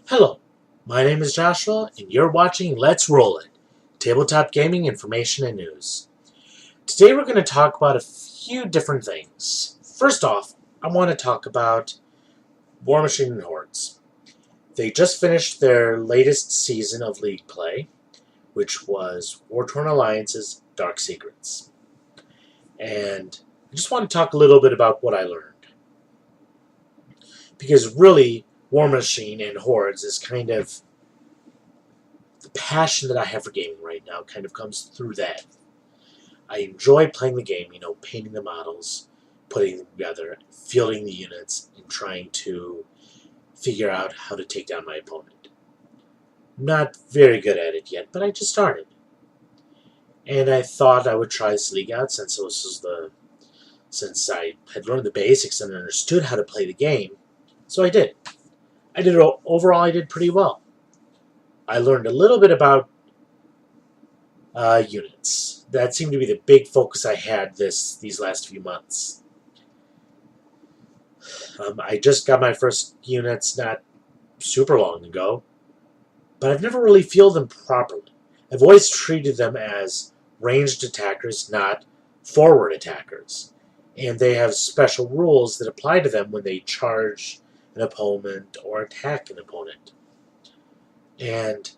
Hello, my name is Joshua, and you're watching Let's Roll It, tabletop gaming information and news. Today we're going to talk about a few different things. First off, I want to talk about Warmachine and Hordes. They just finished their latest season of League play, which was War-Torn Alliance's Dark Secrets. And I just want to talk a little bit about what I learned. Because really, Warmachine and Hordes is kind of the passion that I have for gaming right now kind of comes through that. I enjoy playing the game, painting the models, putting them together, fielding the units, and trying to figure out how to take down my opponent. I'm not very good at it yet, but I just started. And I thought I would try this league out since I had learned the basics and understood how to play the game. So I did. Overall, I did pretty well. I learned a little bit about units. That seemed to be the big focus I had these last few months. I just got my first units not super long ago, but I've never really fielded them properly. I've always treated them as ranged attackers, not forward attackers. And they have special rules that apply to them when they charge an opponent or attack an opponent. And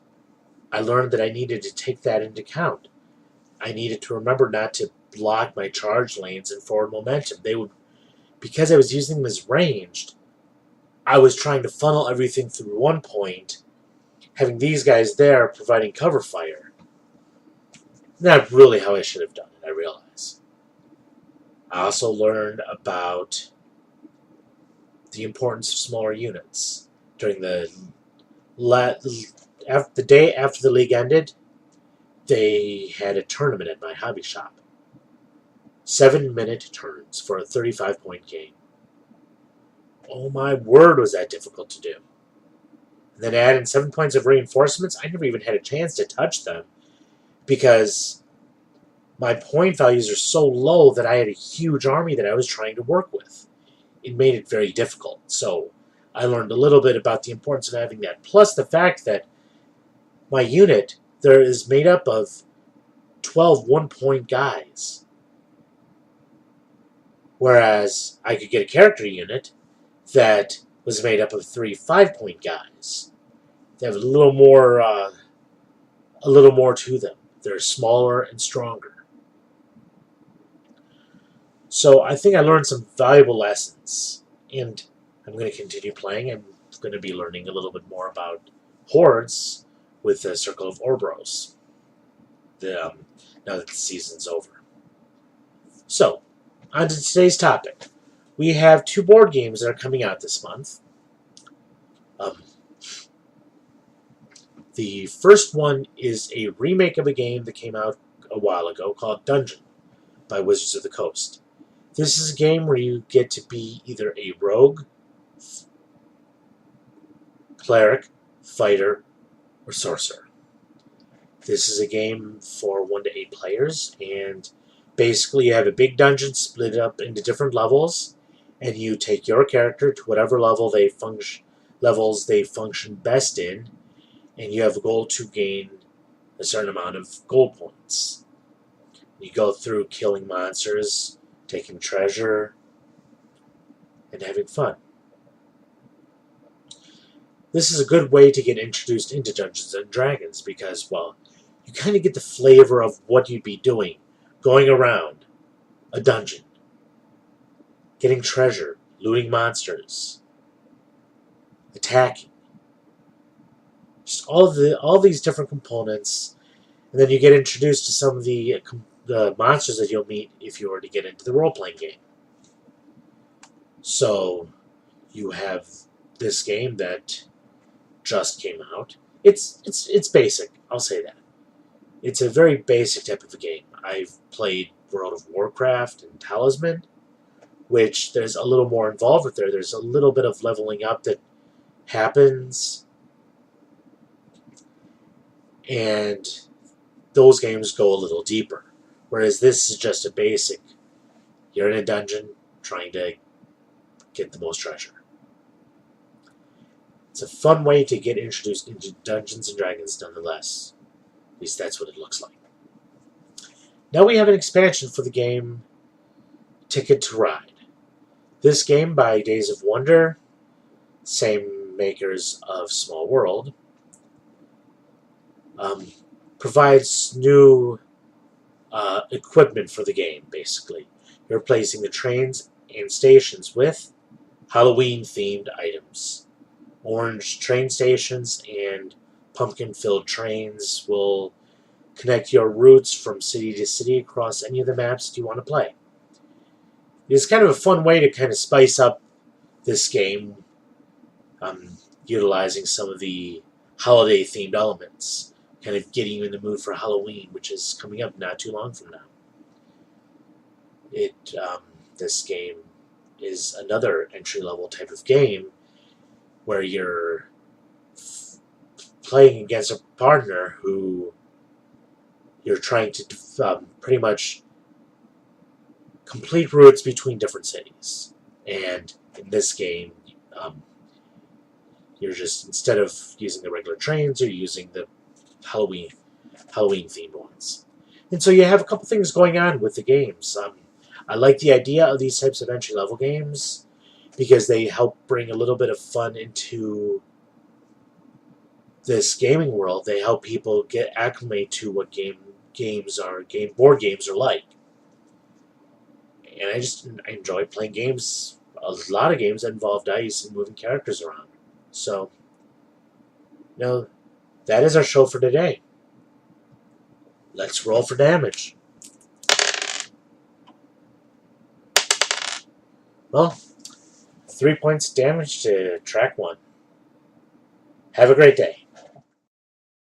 I learned that I needed to take that into account. I needed to remember not to block my charge lanes and forward momentum. Because I was using them as ranged, I was trying to funnel everything through one point, having these guys there providing cover fire. Not really how I should have done it, I realize. I also learned about the importance of smaller units. During the day after the league ended, they had a tournament at my hobby shop. 7-minute turns for a 35-point game. Oh my word, was that difficult to do. And then add in 7 points of reinforcements. I never even had a chance to touch them because my point values are so low that I had a huge army that I was trying to work with. It made it very difficult. So I learned a little bit about the importance of having that. Plus the fact that my unit there is made up of 12 one-point guys. Whereas I could get a character unit that was made up of 3 5-point guys. They have a little more to them. They're smaller and stronger. So I think I learned some valuable lessons, and I'm going to continue playing. I'm going to be learning a little bit more about Hordes with the Circle of Orboros now that the season's over. So, on to today's topic. We have 2 board games that are coming out this month. The first one is a remake of a game that came out a while ago called Dungeon by Wizards of the Coast. This is a game where you get to be either a rogue, cleric, fighter, or sorcerer. This is a game for 1 to 8 players, and basically you have a big dungeon split up into different levels, and you take your character to whatever levels they function best in, and you have a goal to gain a certain amount of gold points. You go through killing monsters, taking treasure, and having fun. This is a good way to get introduced into Dungeons & Dragons because, well, you kind of get the flavor of what you'd be doing, going around a dungeon, getting treasure, looting monsters, attacking. Just all these different components, and then you get introduced to some of the monsters that you'll meet if you were to get into the role-playing game. So you have this game that just came out. It's basic, I'll say that. It's a very basic type of a game. I've played World of Warcraft and Talisman, which there's a little more involved with there. There's a little bit of leveling up that happens, and those games go a little deeper. Whereas this is just a basic, you're in a dungeon trying to get the most treasure. It's a fun way to get introduced into Dungeons & Dragons nonetheless. At least that's what it looks like. Now we have an expansion for the game Ticket to Ride. This game by Days of Wonder, same makers of Small World, provides new equipment for the game, basically. You're replacing the trains and stations with Halloween-themed items. Orange train stations and pumpkin-filled trains will connect your routes from city to city across any of the maps you want to play. It's kind of a fun way to kind of spice up this game, utilizing some of the holiday-themed elements, kind of getting you in the mood for Halloween, which is coming up not too long from now. This game is another entry-level type of game where you're playing against a partner who you're trying to pretty much complete routes between different cities. And in this game, you're just, instead of using the regular trains, you're using the Halloween-themed ones. And so you have a couple things going on with the games. I like the idea of these types of entry-level games because they help bring a little bit of fun into this gaming world. They help people get acclimated to what board games are like. And I enjoy playing games, a lot of games that involve dice and moving characters around. So, that is our show for today. Let's roll for damage. Well, 3 points damage to track 1. Have a great day.